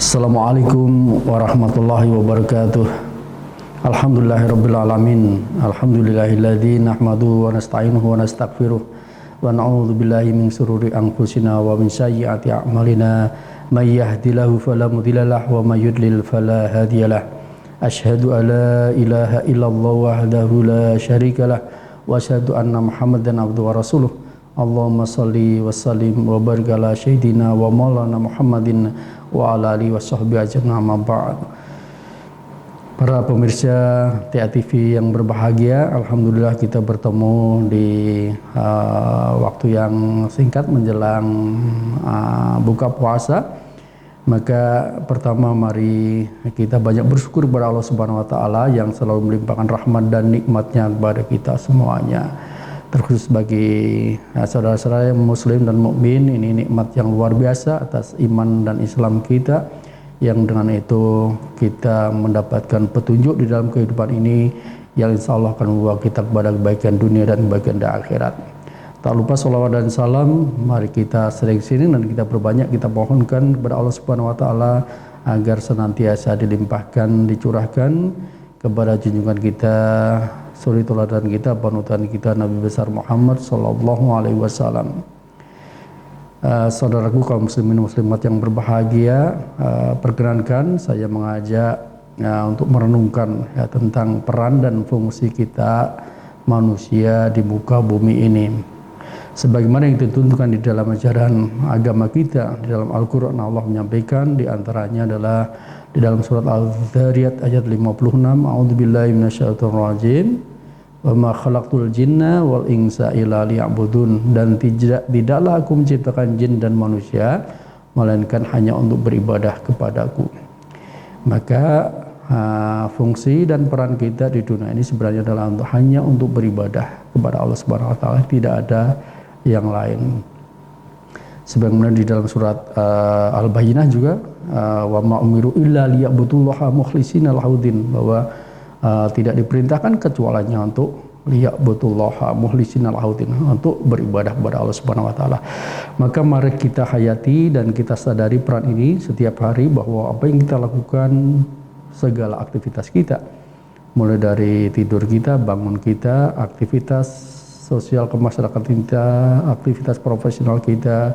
Assalamualaikum warahmatullahi wabarakatuh. Alhamdulillahirabbil alamin. Alhamdulillahilladzi nahmaduhu wa nasta'inuhu wa nastaghfiruh wa na'udzu billahi min shururi anfusina wa min sayyiati a'malina. May yahdihillahu fala mudilla lahu wa may yudlil fala hadiyalah. Asyhadu an la ilaha illallah wahdahu la syarikalah wa asyhadu anna Muhammadan abduhu wa rasuluh. Allahumma salli wa sallim wa barik ala sayyidina wa maulana Muhammadin wa ala alihi wa sahbihi ajma'in, amma ba'd. Para pemirsa TA TV yang berbahagia, alhamdulillah kita bertemu di waktu yang singkat menjelang buka puasa. Maka pertama mari kita banyak bersyukur kepada Allah Subhanahu wa taala yang selalu melimpahkan rahmat dan nikmatnya kepada kita semuanya. Terkhusus bagi saudara-saudara yang muslim dan mukmin, ini nikmat yang luar biasa atas iman dan Islam kita, yang dengan itu kita mendapatkan petunjuk di dalam kehidupan ini yang insya Allah akan membawa kita kepada kebaikan dunia dan kebaikan di akhirat. Tak lupa sholawat dan salam mari kita sering-sering dan kita perbanyak, kita mohonkan kepada Allah Subhanahu wa taala agar senantiasa dilimpahkan, dicurahkan kepada junjungan kita, suri teladan kita, panutan kita, Nabi besar Muhammad sallallahu alaihi wasallam. Saudaraku kaum muslimin muslimat yang berbahagia, perkenankan saya mengajak untuk merenungkan tentang peran dan fungsi kita manusia di muka bumi ini. Sebagaimana yang ditentukan di dalam ajaran agama kita, di dalam Al-Quran Allah menyampaikan, di antaranya adalah di dalam surat Al-Dzariyat ayat 56, a'udzubillahi minasyaitonir rajim, wa ma khalaqtul jinna wal insa illa liya'budun, dan tidaklah aku menciptakan jin dan manusia melainkan hanya untuk beribadah kepadaku. Maka fungsi dan peran kita di dunia ini sebenarnya adalah hanya untuk beribadah kepada Allah Subhanahu wa taala, tidak ada yang lain. Sebagaimana di dalam surat Al-Bayyinah juga, wa ma umiru illa liya'budullaha mukhlishina lahuddin, bahwa tidak diperintahkan kecuali untuk liya'budullaha mukhlishina lahuddin, untuk beribadah kepada Allah Subhanahu wa taala. Maka mari kita hayati dan kita sadari peran ini setiap hari, bahwa apa yang kita lakukan, segala aktivitas kita, mulai dari tidur kita, bangun kita, aktivitas sosial kemasyarakatan kita, aktivitas profesional kita,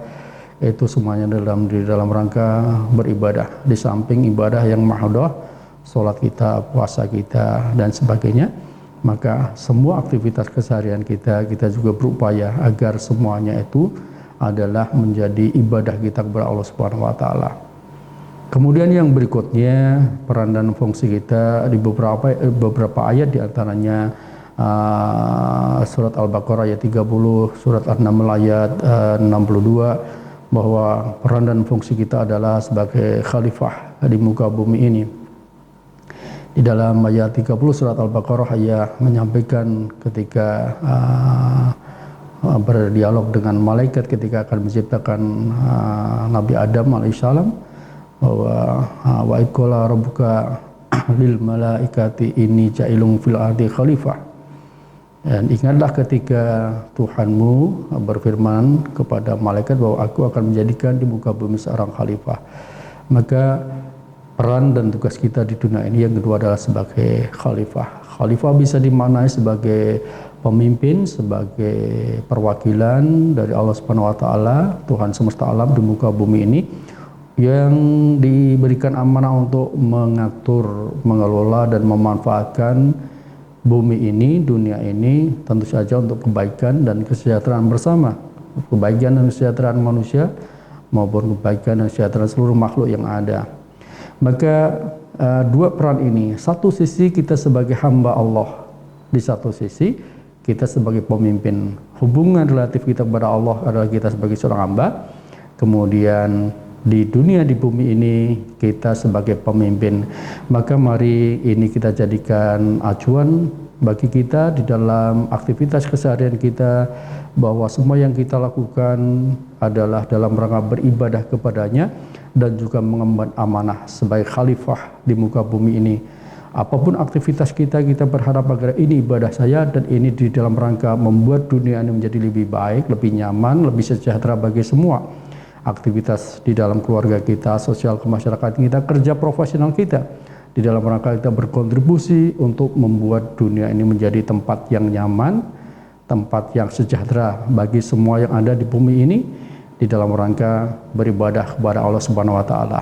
itu semuanya di dalam rangka beribadah. Di samping ibadah yang mahdoh, sholat kita, puasa kita, dan sebagainya, maka semua aktivitas keseharian kita juga berupaya agar semuanya itu adalah menjadi ibadah kita kepada Allah Subhanahu wa taala. Kemudian yang berikutnya, peran dan fungsi kita di beberapa ayat, di antaranya surat Al-Baqarah ayat 30, surat An-Naml ayat 62, bahwa peran dan fungsi kita adalah sebagai khalifah di muka bumi ini. Di dalam ayat 30 surat Al-Baqarah, ia menyampaikan ketika berdialog dengan malaikat ketika akan menciptakan Nabi Adam alaihissalam, bahwa wa iqala rabbuka lil malaikati inni ja'ilun fil ardi khalifah. Dan ingatlah ketika Tuhanmu berfirman kepada malaikat bahwa aku akan menjadikan di muka bumi seorang khalifah. Maka peran dan tugas kita di dunia ini yang kedua adalah sebagai khalifah. Khalifah bisa dimaknai sebagai pemimpin, sebagai perwakilan dari Allah Subhanahu wa taala, Tuhan semesta alam di muka bumi ini, yang diberikan amanah untuk mengatur, mengelola dan memanfaatkan bumi ini, dunia ini, tentu saja untuk kebaikan dan kesejahteraan bersama, kebaikan dan kesejahteraan manusia maupun kebaikan dan kesejahteraan seluruh makhluk yang ada. Maka dua peran ini, satu sisi kita sebagai hamba Allah, di satu sisi kita sebagai pemimpin. Hubungan relatif kita kepada Allah adalah kita sebagai seorang hamba, kemudian di dunia, di bumi ini kita sebagai pemimpin. Maka mari ini kita jadikan acuan bagi kita di dalam aktivitas keseharian kita, bahwa semua yang kita lakukan adalah dalam rangka beribadah kepadanya dan juga mengemban amanah sebagai khalifah di muka bumi ini. Apapun aktivitas kita, kita berharap agar ini ibadah saya dan ini di dalam rangka membuat dunia ini menjadi lebih baik, lebih nyaman, lebih sejahtera bagi semua. aktivitas di dalam keluarga kita, sosial kemasyarakatan kita, kerja profesional kita, di dalam rangka kita berkontribusi untuk membuat dunia ini menjadi tempat yang nyaman, tempat yang sejahtera bagi semua yang ada di bumi ini, di dalam rangka beribadah kepada Allah Subhanahu wa taala.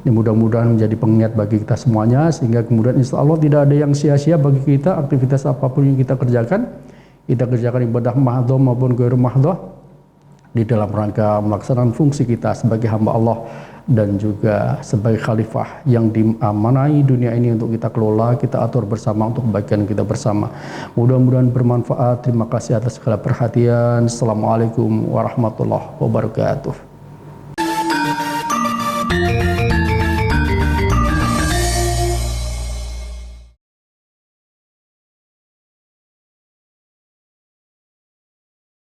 Ini mudah-mudahan menjadi pengingat bagi kita semuanya, sehingga kemudian insya Allah tidak ada yang sia-sia bagi kita. Aktivitas apapun yang kita kerjakan ibadah mahdhah maupun ghairu mahdhah, di dalam rangka melaksanakan fungsi kita sebagai hamba Allah dan juga sebagai khalifah yang diamanai dunia ini untuk kita kelola, kita atur bersama untuk kebaikan kita bersama. Mudah-mudahan bermanfaat. Terima kasih atas segala perhatian. Assalamualaikum warahmatullahi wabarakatuh.